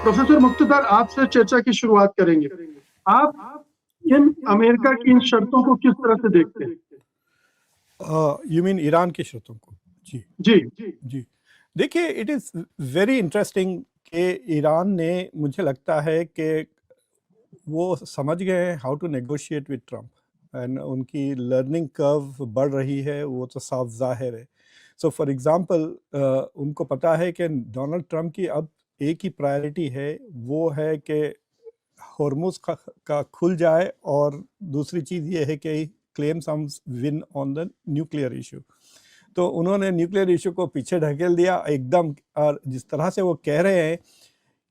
Professor मुक्तदार, आपसे चर्चा की शुरुआत करेंगे। आप इन अमेरिका की इन शर्तों को किस तरह से देखते हैं? यू मीन ईरान की शर्तों को? जी जी जी, देखिए, इट इज़ वेरी इंटरेस्टिंग कि ईरान ने, मुझे लगता है कि वो समझ गए हैं how to negotiate with Trump, and उनकी लर्निंग कर्व बढ़ रही है, वो तो साफ ज़ाहिर है। सो फॉर एग्ज़ाम्पल, उनको पता है कि डोनाल्ड ट्रम्प की अब एक ही प्रायोरिटी है, वो है कि हॉर्मुज़ का खुल जाए, और दूसरी चीज़ ये है कि क्लेम्स हम win on the nuclear issue. तो उन्होंने न्यूक्लियर इशू को पीछे ढकेल दिया एकदम, और जिस तरह से वो कह रहे हैं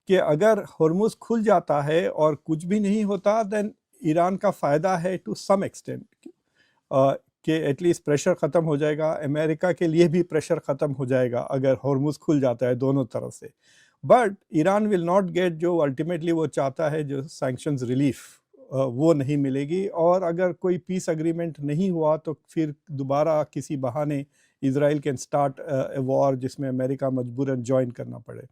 कि अगर हॉर्मुज़ खुल जाता है और कुछ भी नहीं होता, देन ईरान का फ़ायदा है टू सम एक्सटेंट, कि एटलीस्ट प्रेशर ख़त्म हो जाएगा, अमेरिका के लिए भी प्रेशर ख़त्म हो जाएगा अगर हॉर्मुज़ खुल जाता है दोनों तरफ से। But Iran will not gate जो अल्टीमेटली वो चाहता है, जो सैंक्शंस रिलीफ, वो नहीं मिलेगी। और अगर कोई पीस अग्रीमेंट नहीं हुआ तो फिर दोबारा किसी बहाने Israel can start a war जिसमें अमेरिका मजबूरन ज्वाइन करना पड़े।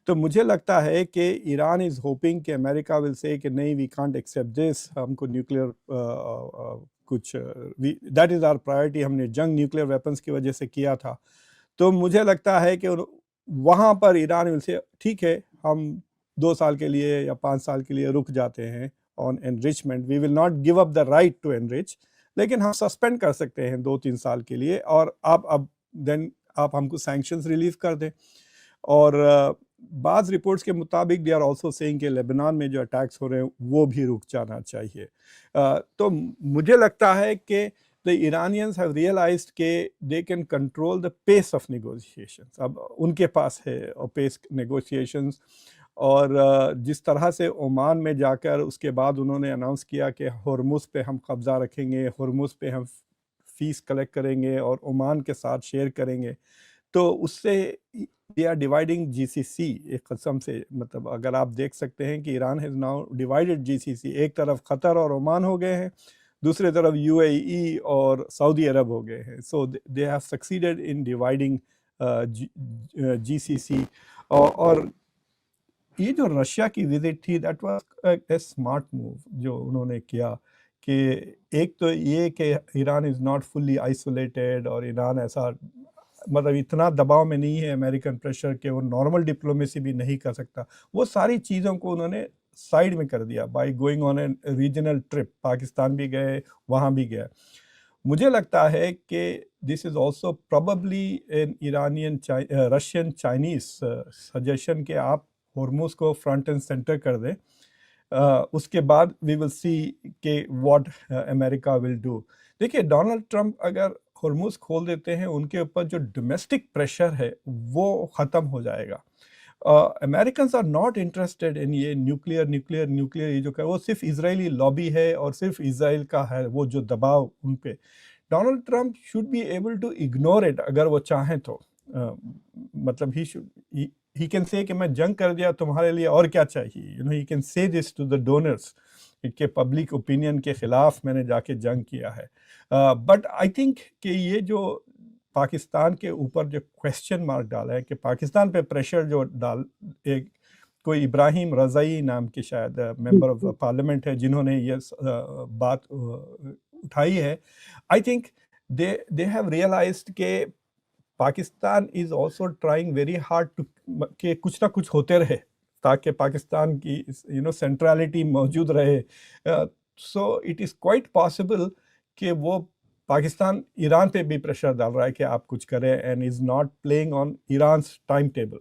तो मुझे लगता है कि ईरान इज़ होपिंग कि अमेरिका विल से कि नहीं, वी कांट एक्सेप्ट दिस, हमको न्यूक्लियर कुछ दैट इज़ आवर प्रायोरिटी, हमने जंग न्यूक्लियर वेपन्स की वजह से किया था। तो मुझे लगता है कि वहाँ पर ईरान विल से ठीक है, हम 2 साल के लिए या 5 साल के लिए रुक जाते हैं on enrichment, we will not give up the right to enrich, लेकिन हम सस्पेंड कर सकते हैं 2-3 साल के लिए, और आप अब देन आप हमको सैंक्शंस रिलीव कर दें। और बाज़ रिपोर्ट्स के मुताबिक दे आर ऑल्सो सेइंग कि लेबनान में जो अटैक्स हो रहे हैं वो भी रुक जाना चाहिए। तो मुझे लगता है कि the Iranians have realized कि they can control the pace of negotiations, अब उनके पास है pace negotiations। और जिस तरह से ओमान में जाकर उसके बाद उन्होंने अनाउंस किया कि हॉर्मुज़ पे हम कब्ज़ा रखेंगे, हॉर्मुज़ पे हम फ़ीस कलेक्ट करेंगे और ओमान के साथ शेयर करेंगे, तो उससे दे आर डिवाइडिंग जीसीसी एक कसम से। मतलब अगर आप देख सकते हैं कि Iran has now divided GCC, एक तरफ क़तर और ओमान हो गए हैं, दूसरे तरफ यूएई और सऊदी अरब हो गए हैं। So they have succeeded in dividing GCC. और ये जो रशिया की विजिट थी, that was a smart move जो उन्होंने किया, कि एक तो ये कि Iran is not fully isolated, और ईरान ऐसा मतलब इतना दबाव में नहीं है अमेरिकन प्रेशर के वो नॉर्मल डिप्लोमेसी भी नहीं कर सकता। वो सारी चीज़ों को उन्होंने साइड में कर दिया by going on A regional trip. Pakistan भी गए, वहाँ भी गए। मुझे लगता है कि this is also probably N Iranian Russian Chinese suggestion कि आप हॉर्मुज़ को फ्रंट एंड सेंटर कर दें। उसके बाद वी विल सी कि व्हाट अमेरिका विल डू। देखिए, डोनाल्ड ट्रंप अगर हॉर्मुज़ खोल देते हैं, उनके ऊपर जो डोमेस्टिक प्रेशर है वो ख़त्म हो जाएगा। Americans are not interested in ये न्यूक्लियर ये जो है, वो सिर्फ इजरायली लॉबी है और सिर्फ इजराइल का है वो जो दबाव उन पे। Donald Trump should be able to ignore it अगर वो चाहें तो। मतलब ही कैन से कि मैं जंग कर दिया, तुम्हारे लिए और क्या चाहिए, he can say this to the donors कि पब्लिक ओपिनियन के खिलाफ मैंने जाके जंग किया है। बट आई थिंक कि ये जो पाकिस्तान के ऊपर जो क्वेश्चन मार्क डाला है, कि पाकिस्तान पे प्रेशर जो डाल, एक कोई इब्राहिम रज़ाई नाम के शायद मेंबर ऑफ पार्लियामेंट है जिन्होंने ये बात उठाई है। I think they have realised कि Pakistan is also trying very hard to कि कुछ ना कुछ होते रहे ताकि पाकिस्तान की सेंट्रलिटी मौजूद रहे। So it is quite possible कि वो पाकिस्तान ईरान पे भी प्रेशर डाल रहा है कि आप कुछ करें, and is not playing on Iran's time table.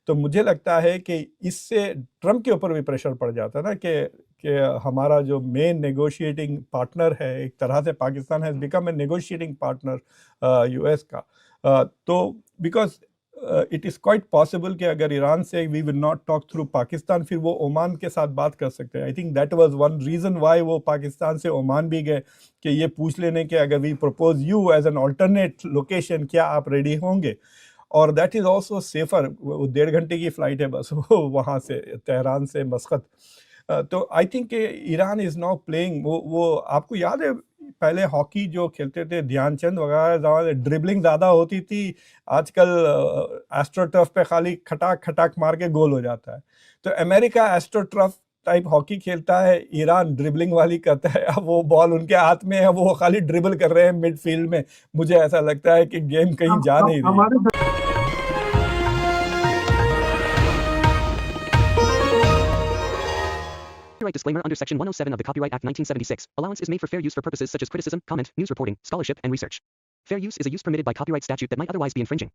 तो मुझे लगता है कि इससे ट्रम्प के ऊपर भी प्रेशर पड़ जाता है ना, कि हमारा जो मेन नेगोशिएटिंग पार्टनर है, एक तरह से Pakistan has become a negotiating partner US का। तो because it is quite possible कि अगर ईरान से we will not talk through Pakistan, फिर वो ओमान के साथ बात कर सकते हैं। I think that was one reason why वो पाकिस्तान से ओमान भी गए, कि ये पूछ लेने के अगर we propose you as an alternate location, क्या आप रेडी होंगे। और दैट इज़ ऑल्सो सेफ़र, 1.5 घंटे की फ़्लाइट है बस वो वहाँ से, तेहरान से मस्कत। तो I think Iran is now playing, वो आपको याद है پہلے ہاکی جو کھیلتے تھے دھیان چند وغیرہ زمانے ڈربلنگ زیادہ ہوتی تھی، آج کل ایسٹرو ٹرف پہ خالی کھٹاک کھٹاک مار کے گول ہو جاتا ہے. تو امریکہ ایسٹرو ٹرف ٹائپ ہاکی کھیلتا ہے، ایران ڈربلنگ والی کرتا ہے. اب وہ بال ان کے ہاتھ میں ہے، وہ خالی ڈربل کر رہے ہیں مڈ فیلڈ میں. مجھے ایسا لگتا ہے کہ گیم کہیں جا نہیں رہی. ہمارے Copyright disclaimer under Section 107 of the Copyright Act 1976. Allowance is made for fair use for purposes such as criticism, comment, news reporting, scholarship, and research. Fair use is a use permitted by copyright statute that might otherwise be infringing.